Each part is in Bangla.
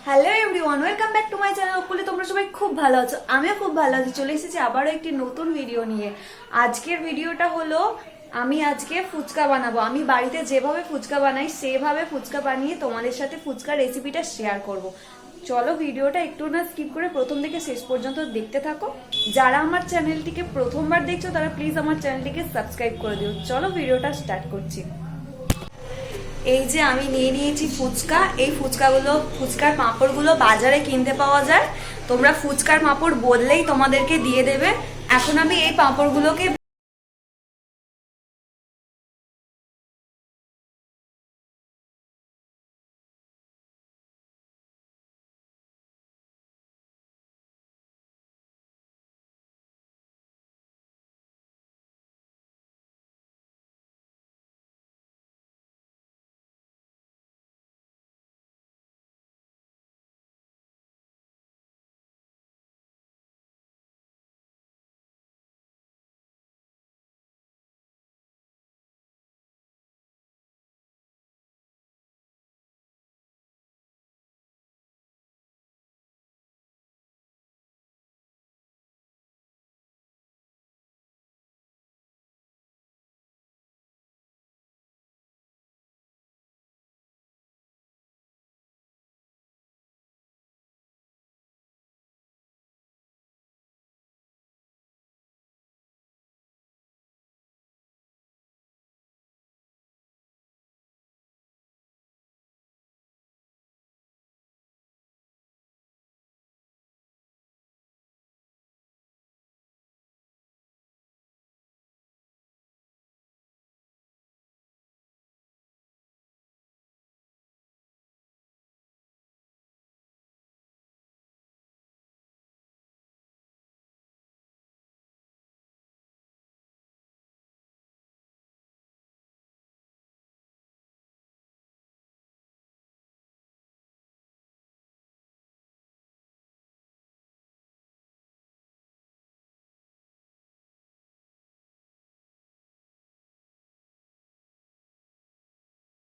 Hello everyone, welcome back to my channel. বলে তোমরা সবাই খুব ভালো আছো, আমিও খুব ভালো আছি। চলে এসেছি আবারও একটি নতুন ভিডিও নিয়ে। আজকের ভিডিওটা হলো আমি আজকে ফুচকা বানাবো। আমি বাড়িতে যেভাবে ফুচকা বানাই সেভাবে ফুচকা বানিয়ে তোমাদের সাথে ফুচকা রেসিপিটা শেয়ার করব। চলো ভিডিওটা একটু না স্কিপ করে প্রথম থেকে শেষ পর্যন্ত দেখতে থাকো। যারা আমার চ্যানেলটিকে প্রথমবার দেখছো তারা প্লিজ আমার চ্যানেলটিকে সাবস্ক্রাইব করে দিও। চলো ভিডিওটা স্টার্ট করছি। এই যে আমি নিয়ে নিয়েছি ফুচকা। এই ফুচকার পাঁপড়গুলো বাজারে কিনতে পাওয়া যায়। তোমরা ফুচকার পাঁপড় বললেই তোমাদেরকে দিয়ে দেবে। এখন আমি এই পাঁপড়গুলোকে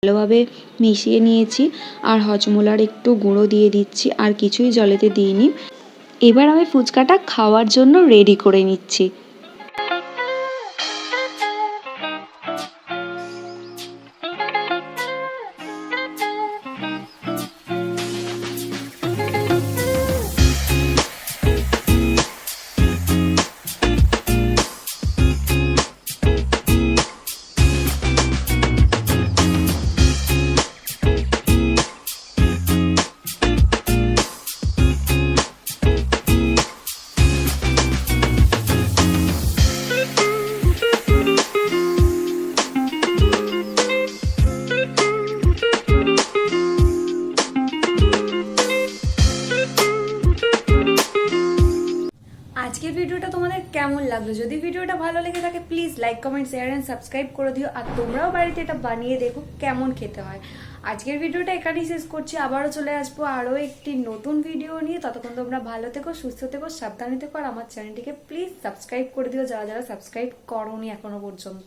ভালোভাবে মিশিয়ে নিয়েছি। আর হজমোলার একটু গুঁড়ো দিয়ে দিচ্ছি, আর কিছুই জলেতে দিইনি। এবার আমি ফুচকাটা খাওয়ার জন্য রেডি করে নিচ্ছি। আজকের ভিডিওটা তোমাদের কেমন লাগলো? যদি ভিডিওটা ভালো লেগে থাকে please like, comment, share and subscribe করে দিও। আর তোমরাও বাড়িতে এটা বানিয়ে দেখো কেমন খেতে হয়। আজকের ভিডিওটা এখানেই শেষ করছি। আবারও চলে আসবো আরও একটি নতুন ভিডিও নিয়ে। ততক্ষণ তোমরা ভালো থেকো, সুস্থ থেকো, সাবধানে থেকো। আর আমার চ্যানেলটিকে প্লিজ সাবস্ক্রাইব করে দিও যারা যারা সাবস্ক্রাইব করোনি এখনো পর্যন্ত।